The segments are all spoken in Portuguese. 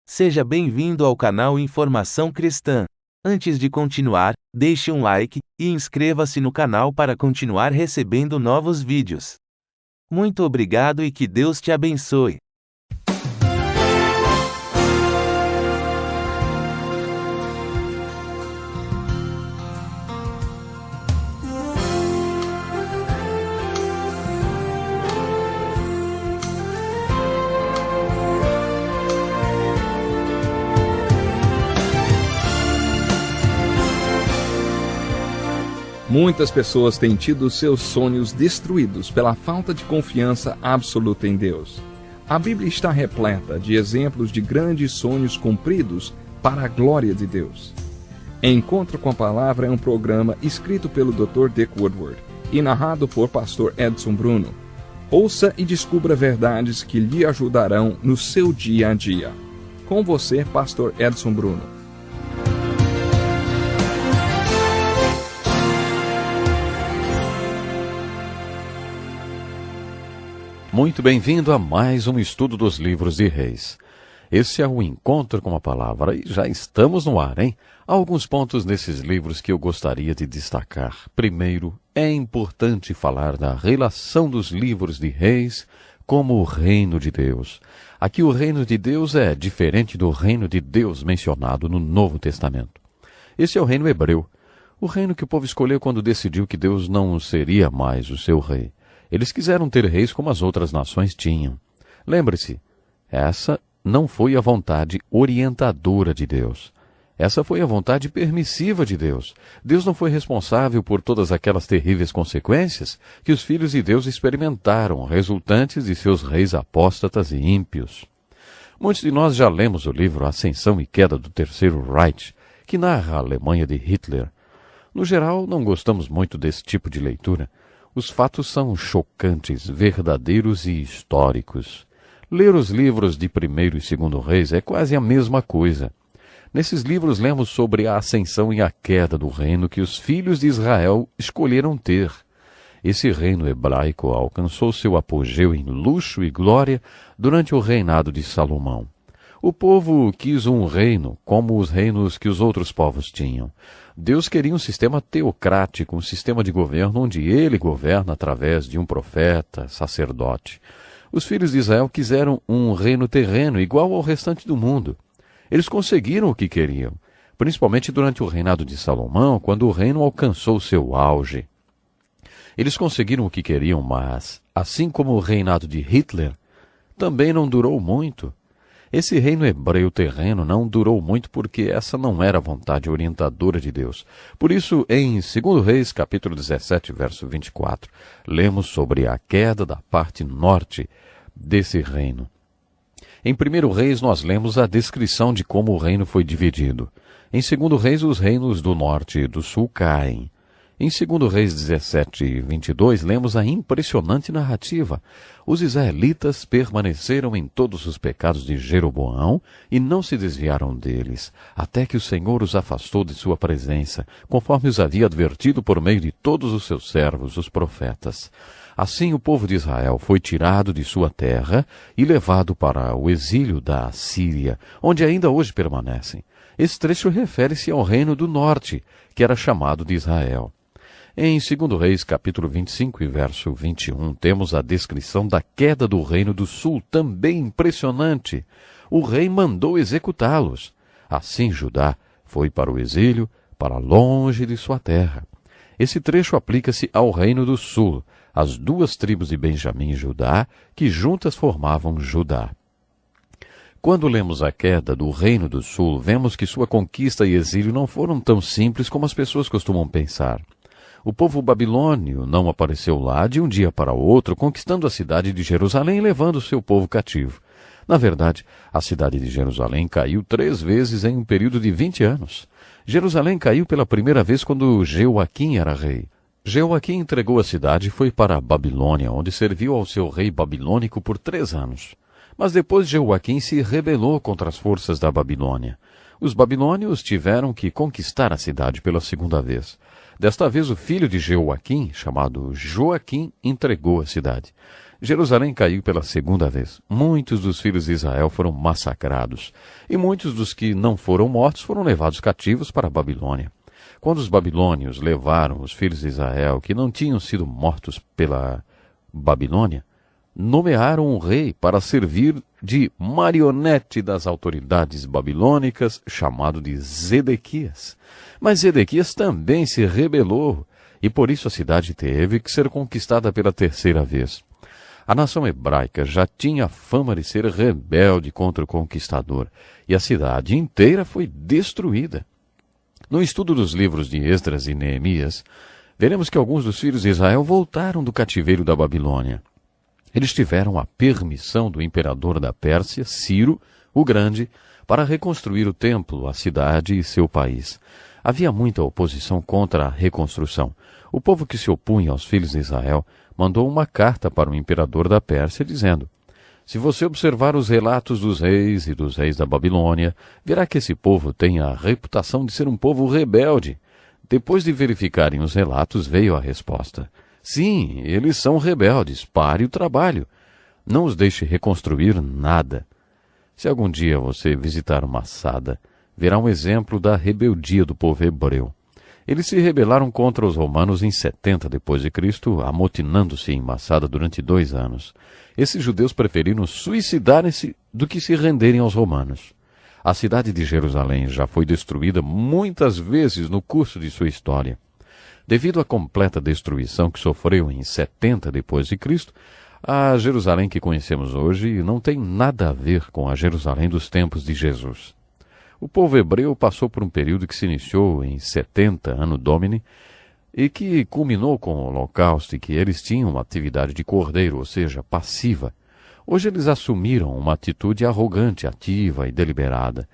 Seja bem-vindo ao canal Informação Cristã. Antes de continuar, deixe um like e inscreva-se no canal para continuar recebendo novos vídeos. Muito obrigado e que Deus te abençoe. Muitas pessoas têm tido seus sonhos destruídos pela falta de confiança absoluta em Deus. A Bíblia está repleta de exemplos de grandes sonhos cumpridos para a glória de Deus. Encontro com a Palavra é um programa escrito pelo Dr. Dick Woodward e narrado por Pastor Edson Bruno. Ouça e descubra verdades que lhe ajudarão no seu dia a dia. Com você, Pastor Edson Bruno. Muito bem-vindo a mais um estudo dos livros de Reis. Esse é o Encontro com a Palavra e já estamos no ar, hein? Há alguns pontos nesses livros que eu gostaria de destacar. Primeiro, é importante falar da relação dos livros de Reis como o reino de Deus. Aqui o reino de Deus é diferente do reino de Deus mencionado no Novo Testamento. Esse é o reino hebreu, o reino que o povo escolheu quando decidiu que Deus não seria mais o seu rei. Eles quiseram ter reis como as outras nações tinham. Lembre-se, essa não foi a vontade orientadora de Deus. Essa foi a vontade permissiva de Deus. Deus não foi responsável por todas aquelas terríveis consequências que os filhos de Deus experimentaram, resultantes de seus reis apóstatas e ímpios. Muitos de nós já lemos o livro Ascensão e Queda do Terceiro Reich, que narra a Alemanha de Hitler. No geral, não gostamos muito desse tipo de leitura. Os fatos são chocantes, verdadeiros e históricos. Ler os livros de Primeiro e Segundo Reis é quase a mesma coisa. Nesses livros lemos sobre a ascensão e a queda do reino que os filhos de Israel escolheram ter. Esse reino hebraico alcançou seu apogeu em luxo e glória durante o reinado de Salomão. O povo quis um reino como os reinos que os outros povos tinham. Deus queria um sistema teocrático, um sistema de governo onde ele governa através de um profeta, sacerdote. Os filhos de Israel quiseram um reino terreno igual ao restante do mundo. Eles conseguiram o que queriam, principalmente durante o reinado de Salomão, quando o reino alcançou seu auge. Eles conseguiram o que queriam, mas, assim como o reinado de Hitler, também não durou muito. Esse reino hebreu terreno não durou muito porque essa não era a vontade orientadora de Deus. Por isso, em 2 Reis, capítulo 17, verso 24, lemos sobre a queda da parte norte desse reino. Em 1 Reis, nós lemos a descrição de como o reino foi dividido. Em 2 Reis, os reinos do norte e do sul caem. Em 2 Reis 17 e 22, lemos a impressionante narrativa. Os israelitas permaneceram em todos os pecados de Jeroboão e não se desviaram deles, até que o Senhor os afastou de sua presença, conforme os havia advertido por meio de todos os seus servos, os profetas. Assim o povo de Israel foi tirado de sua terra e levado para o exílio da Assíria, onde ainda hoje permanecem. Esse trecho refere-se ao reino do norte, que era chamado de Israel. Em 2 Reis, capítulo 25 e verso 21, temos a descrição da queda do reino do sul, também impressionante. O rei mandou executá-los. Assim Judá foi para o exílio, para longe de sua terra. Esse trecho aplica-se ao reino do sul, as duas tribos de Benjamim e Judá, que juntas formavam Judá. Quando lemos a queda do reino do sul, vemos que sua conquista e exílio não foram tão simples como as pessoas costumam pensar. O povo babilônio não apareceu lá de um dia para o outro, conquistando a cidade de Jerusalém e levando seu povo cativo. Na verdade, a cidade de Jerusalém caiu 3 vezes em um período de 20 anos. Jerusalém caiu pela primeira vez quando Jeoaquim era rei. Jeoaquim entregou a cidade e foi para a Babilônia, onde serviu ao seu rei babilônico por 3 anos. Mas depois Jeoaquim se rebelou contra as forças da Babilônia. Os babilônios tiveram que conquistar a cidade pela segunda vez. Desta vez o filho de Jeoaquim, chamado Joaquim, entregou a cidade. Jerusalém caiu pela segunda vez. Muitos dos filhos de Israel foram massacrados, e muitos dos que não foram mortos foram levados cativos para a Babilônia. Quando os babilônios levaram os filhos de Israel, que não tinham sido mortos pela Babilônia, nomearam um rei para servir de marionete das autoridades babilônicas, chamado de Zedequias. Mas Zedequias também se rebelou, e por isso a cidade teve que ser conquistada pela terceira vez. A nação hebraica já tinha fama de ser rebelde contra o conquistador, e a cidade inteira foi destruída. No estudo dos livros de Esdras e Neemias, veremos que alguns dos filhos de Israel voltaram do cativeiro da Babilônia. Eles tiveram a permissão do imperador da Pérsia, Ciro, o Grande, para reconstruir o templo, a cidade e seu país. Havia muita oposição contra a reconstrução. O povo que se opunha aos filhos de Israel mandou uma carta para o imperador da Pérsia dizendo: se você observar os relatos dos reis e dos reis da Babilônia, verá que esse povo tem a reputação de ser um povo rebelde. Depois de verificarem os relatos, veio a resposta: sim, eles são rebeldes, pare o trabalho. Não os deixe reconstruir nada. Se algum dia você visitar Massada, verá um exemplo da rebeldia do povo hebreu. Eles se rebelaram contra os romanos em 70 d.C., amotinando-se em Massada durante 2 anos. Esses judeus preferiram suicidarem-se do que se renderem aos romanos. A cidade de Jerusalém já foi destruída muitas vezes no curso de sua história. Devido à completa destruição que sofreu em 70 d.C., a Jerusalém que conhecemos hoje não tem nada a ver com a Jerusalém dos tempos de Jesus. O povo hebreu passou por um período que se iniciou em 70 Anno Domini e que culminou com o Holocausto, e que eles tinham uma atividade de cordeiro, ou seja, passiva. Hoje eles assumiram uma atitude arrogante, ativa e deliberada.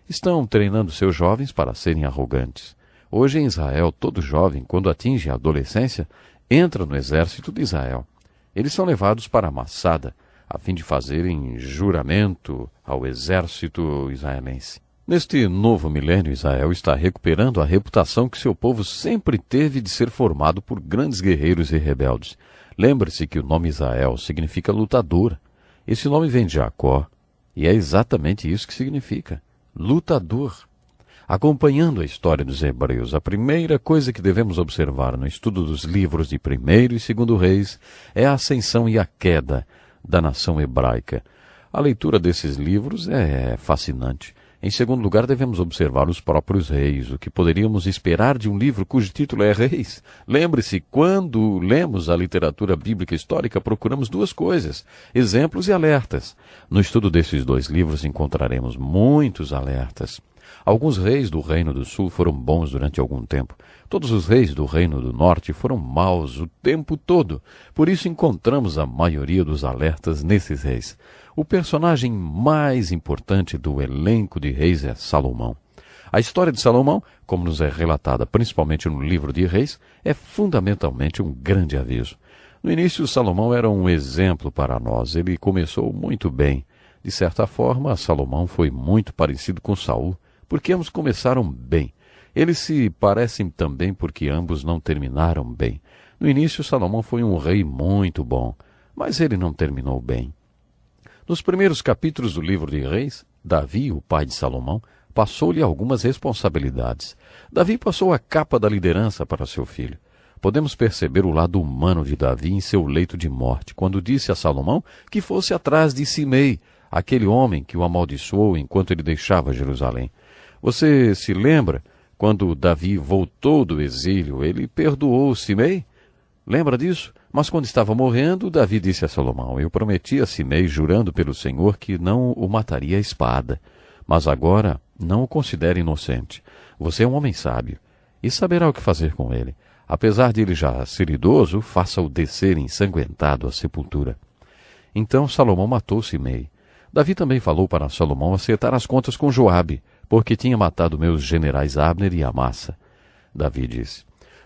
Estão treinando seus jovens para serem arrogantes. Hoje em Israel, todo jovem, quando atinge a adolescência, entra no exército de Israel. Eles são levados para Massada, a fim de fazerem juramento ao exército israelense. Neste novo milênio, Israel está recuperando a reputação que seu povo sempre teve de ser formado por grandes guerreiros e rebeldes. Lembre-se que o nome Israel significa lutador. Esse nome vem de Jacó, e é exatamente isso que significa: lutador. Acompanhando a história dos hebreus, a primeira coisa que devemos observar no estudo dos livros de 1º e 2º Reis é a ascensão e a queda da nação hebraica. A leitura desses livros é fascinante. Em segundo lugar, devemos observar os próprios reis, o que poderíamos esperar de um livro cujo título é Reis. Lembre-se, quando lemos a literatura bíblica histórica, procuramos 2 coisas: exemplos e alertas. No estudo desses 2 livros encontraremos muitos alertas. Alguns reis do Reino do Sul foram bons durante algum tempo. Todos os reis do Reino do Norte foram maus o tempo todo. Por isso encontramos a maioria dos alertas nesses reis. O personagem mais importante do elenco de reis é Salomão. A história de Salomão, como nos é relatada principalmente no livro de Reis, é fundamentalmente um grande aviso. No início, Salomão era um exemplo para nós. Ele começou muito bem. De certa forma, Salomão foi muito parecido com Saul, porque ambos começaram bem. Eles se parecem também porque ambos não terminaram bem. No início, Salomão foi um rei muito bom, mas ele não terminou bem. Nos primeiros capítulos do livro de Reis, Davi, o pai de Salomão, passou-lhe algumas responsabilidades. Davi passou a capa da liderança para seu filho. Podemos perceber o lado humano de Davi em seu leito de morte, quando disse a Salomão que fosse atrás de Simei, aquele homem que o amaldiçoou enquanto ele deixava Jerusalém. Você se lembra, quando Davi voltou do exílio, ele perdoou Simei? Lembra disso? Mas quando estava morrendo, Davi disse a Salomão: eu prometi a Simei, jurando pelo Senhor, que não o mataria a espada. Mas agora não o considere inocente. Você é um homem sábio e saberá o que fazer com ele. Apesar de ele já ser idoso, faça-o descer ensanguentado à sepultura. Então Salomão matou Simei. Davi também falou para Salomão acertar as contas com Joabe, porque tinha matado meus generais Abner e Amassa. Davi disse: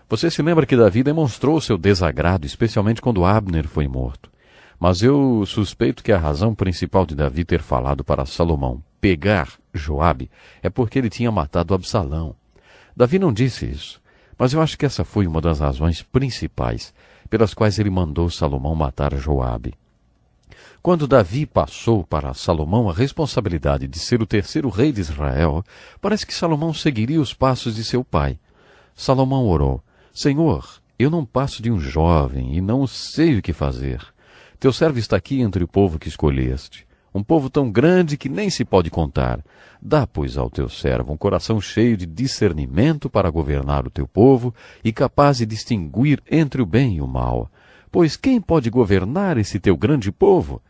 você se lembra que Davi demonstrou seu desagrado, especialmente quando Abner foi morto. Mas eu suspeito que a razão principal de Davi ter falado para Salomão pegar Joabe é porque ele tinha matado Absalão. Davi não disse isso, mas eu acho que essa foi uma das razões principais pelas quais ele mandou Salomão matar Joabe. Quando Davi passou para Salomão a responsabilidade de ser o terceiro rei de Israel, parece que Salomão seguiria os passos de seu pai. Salomão orou: Senhor, eu não passo de um jovem e não sei o que fazer. Teu servo está aqui entre o povo que escolheste, um povo tão grande que nem se pode contar. Dá, pois, ao teu servo um coração cheio de discernimento para governar o teu povo e capaz de distinguir entre o bem e o mal. Pois quem pode governar esse teu grande povo?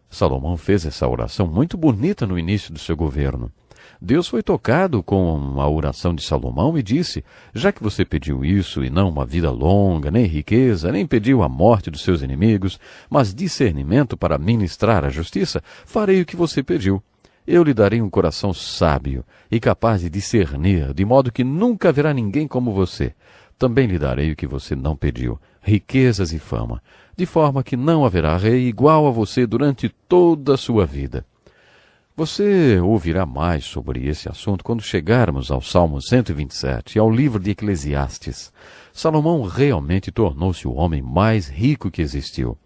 Salomão fez essa oração muito bonita no início do seu governo. Deus foi tocado com a oração de Salomão e disse: já que você pediu isso e não uma vida longa, nem riqueza, nem pediu a morte dos seus inimigos, mas discernimento para ministrar a justiça, farei o que você pediu. Eu lhe darei um coração sábio e capaz de discernir, de modo que nunca haverá ninguém como você. Também lhe darei o que você não pediu, riquezas e fama, de forma que não haverá rei igual a você durante toda a sua vida. Você ouvirá mais sobre esse assunto quando chegarmos ao Salmo 127 e ao livro de Eclesiastes. Salomão realmente tornou-se o homem mais rico que existiu.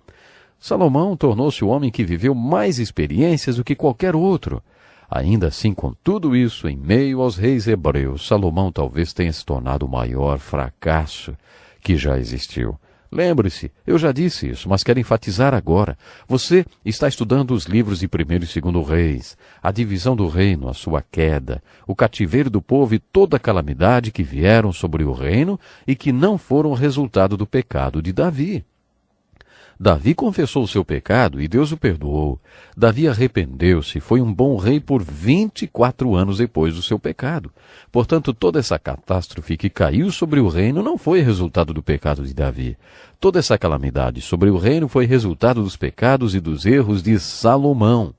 Salomão tornou-se o homem que viveu mais experiências do que qualquer outro. Ainda assim, com tudo isso, em meio aos reis hebreus, Salomão talvez tenha se tornado o maior fracasso que já existiu. Lembre-se, eu já disse isso, mas quero enfatizar agora. Você está estudando os livros de 1º e 2º Reis, a divisão do reino, a sua queda, o cativeiro do povo e toda a calamidade que vieram sobre o reino e que não foram resultado do pecado de Davi. Davi confessou o seu pecado e Deus o perdoou. Davi arrependeu-se e foi um bom rei por 24 anos depois do seu pecado. Portanto, toda essa catástrofe que caiu sobre o reino não foi resultado do pecado de Davi. Toda essa calamidade sobre o reino foi resultado dos pecados e dos erros de Salomão.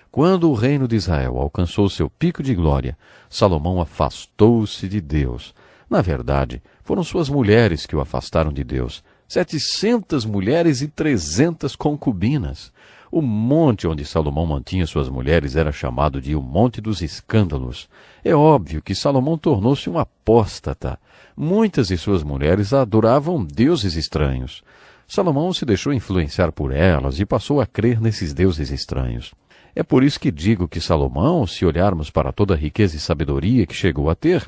Quando o reino de Israel alcançou seu pico de glória, Salomão afastou-se de Deus. Na verdade, foram suas mulheres que o afastaram de Deus. 700 mulheres e 300 concubinas. O monte onde Salomão mantinha suas mulheres era chamado de o Monte dos Escândalos. É óbvio que Salomão tornou-se um apóstata. Muitas de suas mulheres adoravam deuses estranhos. Salomão se deixou influenciar por elas e passou a crer nesses deuses estranhos. É por isso que digo que Salomão, se olharmos para toda a riqueza e sabedoria que chegou a ter,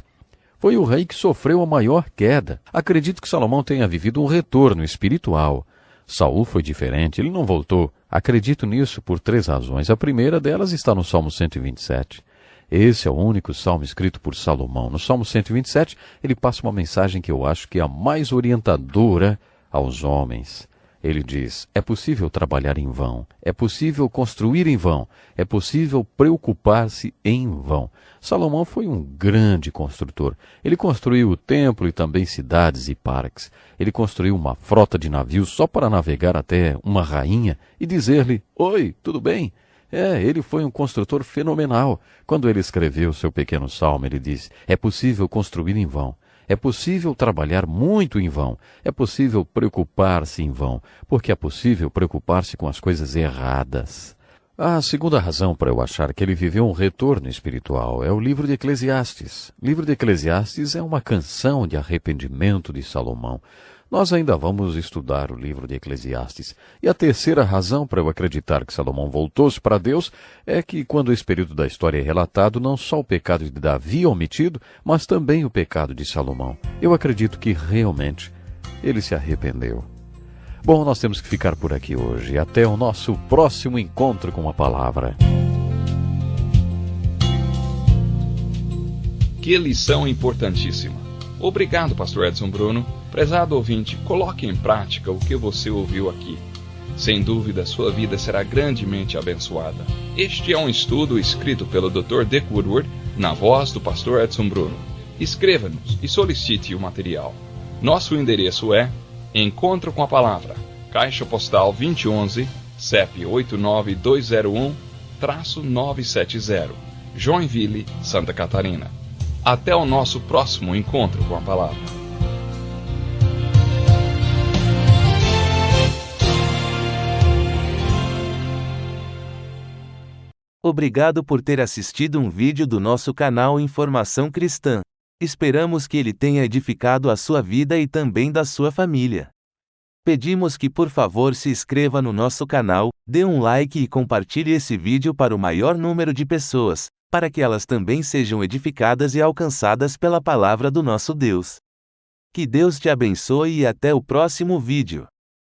foi o rei que sofreu a maior queda. Acredito que Salomão tenha vivido um retorno espiritual. Saul foi diferente, ele não voltou. Acredito nisso por 3 razões. A primeira delas está no Salmo 127. Esse é o único salmo escrito por Salomão. No Salmo 127, ele passa uma mensagem que eu acho que é a mais orientadora aos homens. Ele diz: é possível trabalhar em vão, é possível construir em vão, é possível preocupar-se em vão. Salomão foi um grande construtor. Ele construiu o templo e também cidades e parques. Ele construiu uma frota de navios só para navegar até uma rainha e dizer-lhe: oi, tudo bem? Ele foi um construtor fenomenal. Quando ele escreveu seu pequeno salmo, ele diz: é possível construir em vão. É possível trabalhar muito em vão. É possível preocupar-se em vão, porque é possível preocupar-se com as coisas erradas. A segunda razão para eu achar que ele viveu um retorno espiritual é o livro de Eclesiastes. O livro de Eclesiastes é uma canção de arrependimento de Salomão. Nós ainda vamos estudar o livro de Eclesiastes. E a terceira razão para eu acreditar que Salomão voltou-se para Deus é que, quando esse período da história é relatado, não só o pecado de Davi é omitido, mas também o pecado de Salomão. Eu acredito que realmente ele se arrependeu. Bom, nós temos que ficar por aqui hoje. Até o nosso próximo encontro com a palavra. Que lição importantíssima. Obrigado, Pastor Edson Bruno. Prezado ouvinte, coloque em prática o que você ouviu aqui. Sem dúvida, sua vida será grandemente abençoada. Este é um estudo escrito pelo Dr. Dick Woodward, na voz do Pastor Edson Bruno. Escreva-nos e solicite o material. Nosso endereço é Encontro com a Palavra, Caixa Postal 2011, CEP 89201-970, Joinville, Santa Catarina. Até o nosso próximo encontro com a palavra. Obrigado por ter assistido um vídeo do nosso canal Informação Cristã. Esperamos que ele tenha edificado a sua vida e também da sua família. Pedimos que por favor se inscreva no nosso canal, dê um like e compartilhe esse vídeo para o maior número de pessoas, para que elas também sejam edificadas e alcançadas pela palavra do nosso Deus. Que Deus te abençoe e até o próximo vídeo.